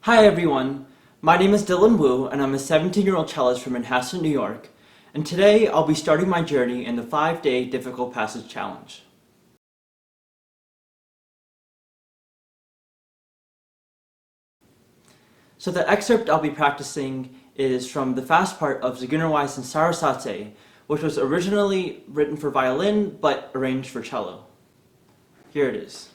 Hi everyone, my name is Dylan Wu and I'm a 17-year-old cellist from Nassau, New York, and today I'll be starting my journey in the 5-day difficult passage challenge. So the excerpt I'll be practicing is from the fast part of Zigeunerweis and Sarasate, which was originally written for violin but arranged for cello. Here it is.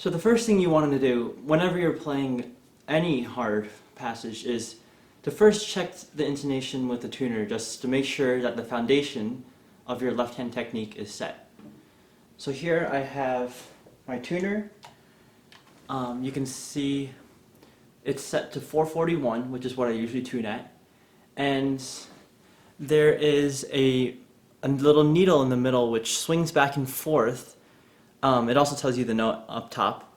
So the first thing you want to do whenever you're playing any hard passage is to first check the intonation with the tuner just to make sure that the foundation of your left hand technique is set. So here I have my tuner. You can see it's set to 441, which is what I usually tune at. And there is a little needle in the middle which swings back and forth. It also tells you the note up top,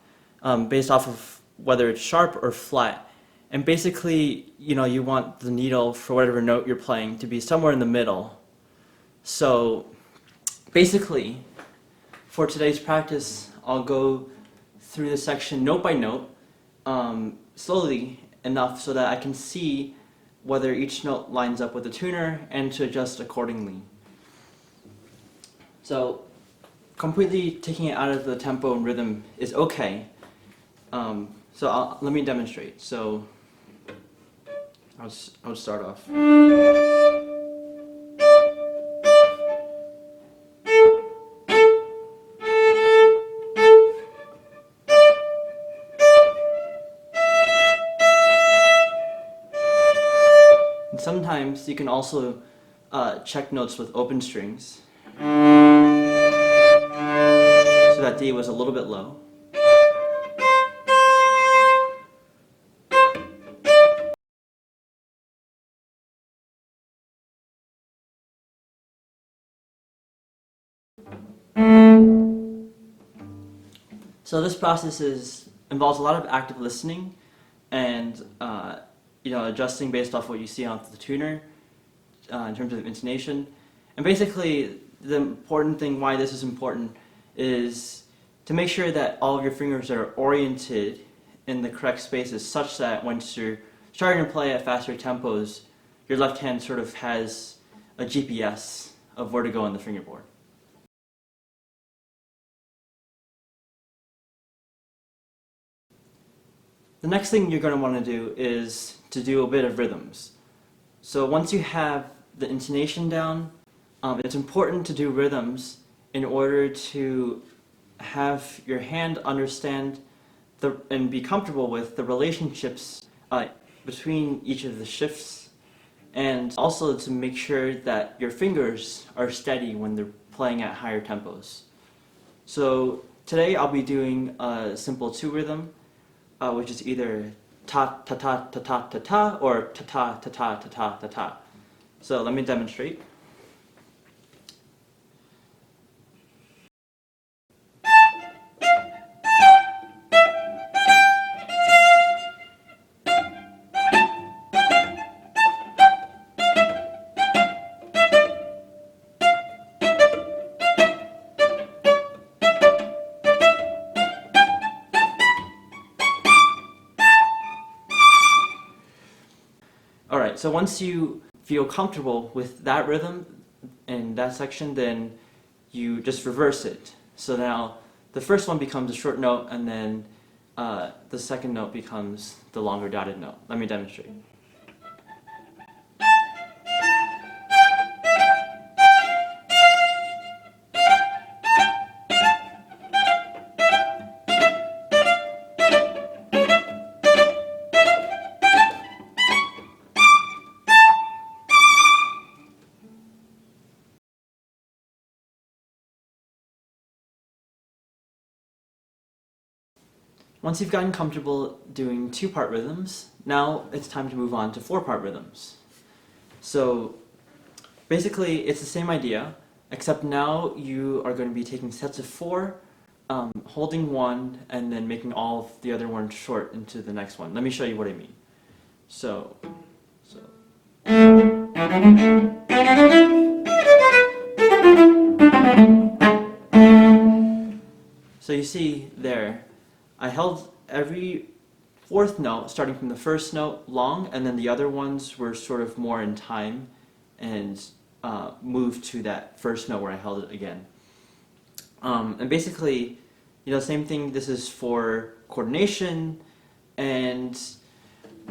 based off of whether it's sharp or flat. And basically, you want the needle for whatever note you're playing to be somewhere in the middle. So basically, for today's practice, I'll go through the section note by note, slowly enough so that I can see whether each note lines up with the tuner and to adjust accordingly. So completely taking it out of the tempo and rhythm is okay. Let me demonstrate. So I'll start off. And sometimes you can also check notes with open strings. So that D was a little bit low. So this process involves a lot of active listening and adjusting based off what you see on the tuner in terms of intonation. And basically, the important thing why this is important is to make sure that all of your fingers are oriented in the correct spaces such that once you're starting to play at faster tempos, your left hand sort of has a GPS of where to go on the fingerboard. The next thing you're going to want to do is to do a bit of rhythms. So once you have the intonation down, it's important to do rhythms in order to have your hand understand and be comfortable with the relationships between each of the shifts, and also to make sure that your fingers are steady when they're playing at higher tempos. So today I'll be doing a simple 2 rhythm, which is either ta ta ta ta ta ta ta or ta ta ta ta ta ta ta ta. So let me demonstrate. Alright, so once you feel comfortable with that rhythm and that section, then you just reverse it. So now the first one becomes a short note, and then the second note becomes the longer dotted note. Let me demonstrate. Once you've gotten comfortable doing 2-part rhythms, now it's time to move on to 4-part rhythms. So basically it's the same idea, except now you are going to be taking sets of 4, holding one, and then making all of the other ones short into the next one. Let me show you what I mean. So you see there, I held every 4th note, starting from the first note, long, and then the other ones were sort of more in time and moved to that first note where I held it again. And basically, same thing, this is for coordination, and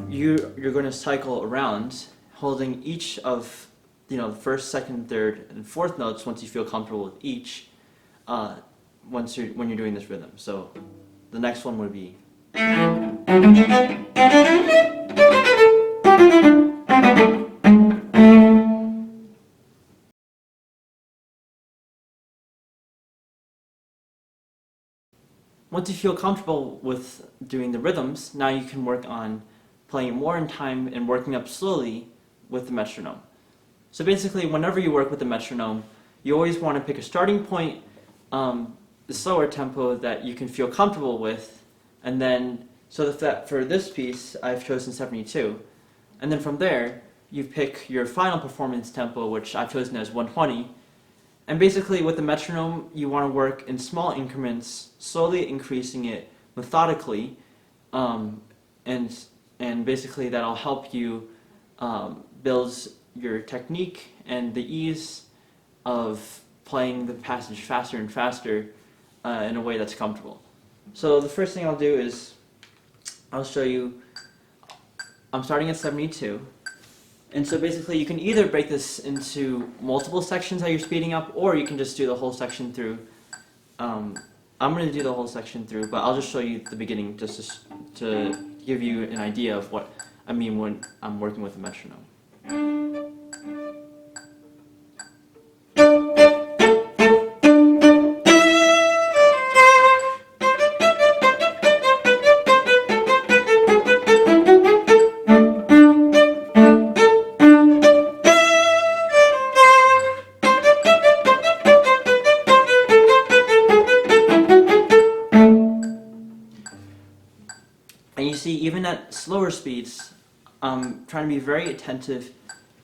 you're going to cycle around, holding each of the first, second, third, and 4th notes once you feel comfortable with each, when you're doing this rhythm. So the next one would be. Once you feel comfortable with doing the rhythms, now you can work on playing more in time and working up slowly with the metronome. So basically, whenever you work with the metronome, you always want to pick a starting point, the slower tempo that you can feel comfortable with, and then, so that for this piece, I've chosen 72, and then from there, you pick your final performance tempo, which I've chosen as 120, and basically with the metronome, you want to work in small increments, slowly increasing it methodically, and basically that'll help you build your technique and the ease of playing the passage faster and faster in a way that's comfortable. So the first thing I'll do is I'll show you, I'm starting at 72, and so basically you can either break this into multiple sections that you're speeding up, or you can just do the whole section through. I'm going to do the whole section through, but I'll just show you the beginning just to give you an idea of what I mean when I'm working with a metronome. And you see, even at slower speeds, I'm trying to be very attentive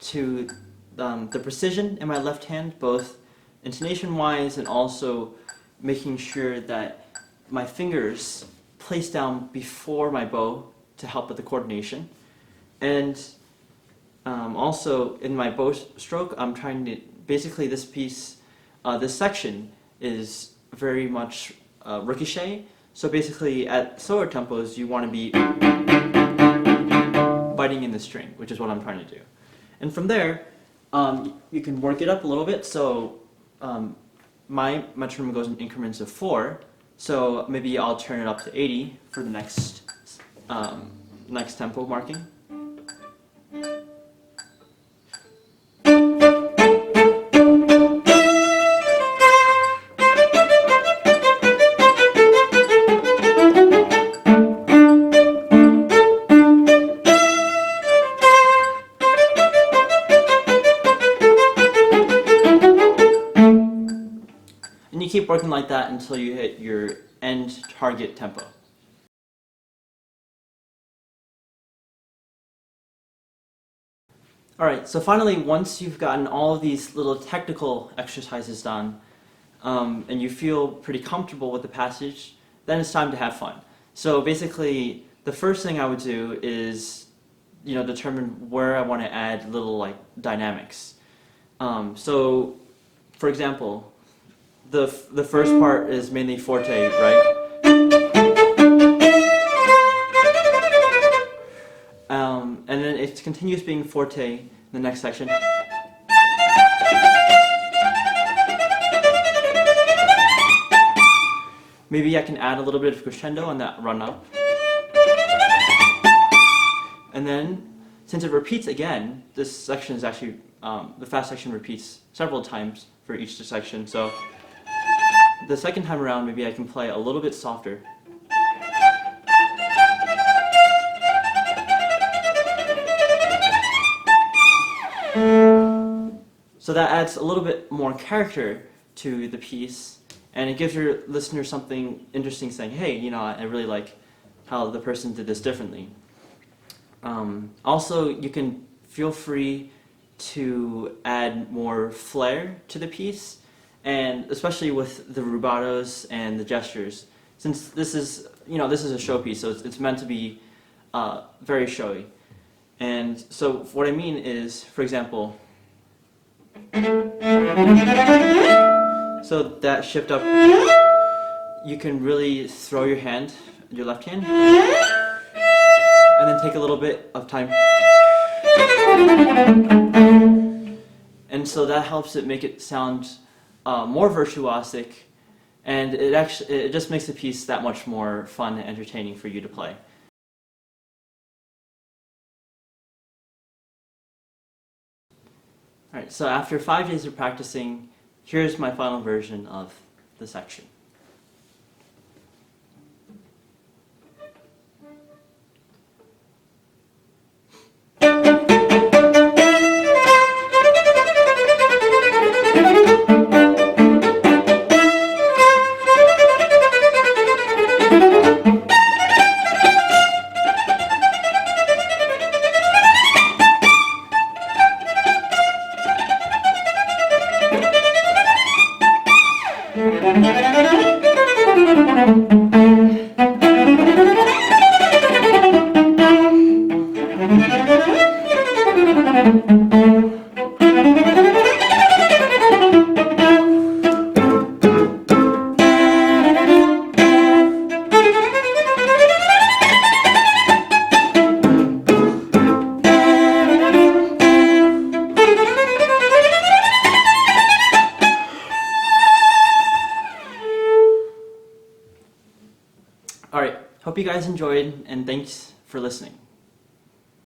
to the precision in my left hand, both intonation-wise and also making sure that my fingers place down before my bow to help with the coordination. And also in my bow stroke, I'm trying to, basically this piece, this section is very much ricochet. So basically at slower tempos, you want to be biting in the string, which is what I'm trying to do. And from there, you can work it up a little bit. So my metronome goes in increments of 4. So maybe I'll turn it up to 80 for the next tempo marking. And you keep working like that until you hit your end target tempo. Alright, so finally, once you've gotten all of these little technical exercises done, and you feel pretty comfortable with the passage, then it's time to have fun. So basically, the first thing I would do is, determine where I want to add little dynamics. So, for example, the first part is mainly forte, right? And then it continues being forte in the next section. Maybe I can add a little bit of crescendo on that run up. And then, since it repeats again, this section is actually, the fast section repeats several times for each section. So the second time around, maybe I can play a little bit softer. So that adds a little bit more character to the piece, and it gives your listener something interesting, saying, hey, you know, I really like how the person did this differently. Also, you can feel free to add more flair to the piece, and especially with the rubatos and the gestures. Since this is, you know, this is a showpiece, so it's meant to be very showy. And so what I mean is, for example, so that shift up, you can really throw your hand, your left hand, and then take a little bit of time. And so that helps it make it sound more virtuosic, and it just makes the piece that much more fun and entertaining for you to play. Alright, so after 5 days of practicing, here's my final version of the section. Alright, hope you guys enjoyed, and thanks for listening.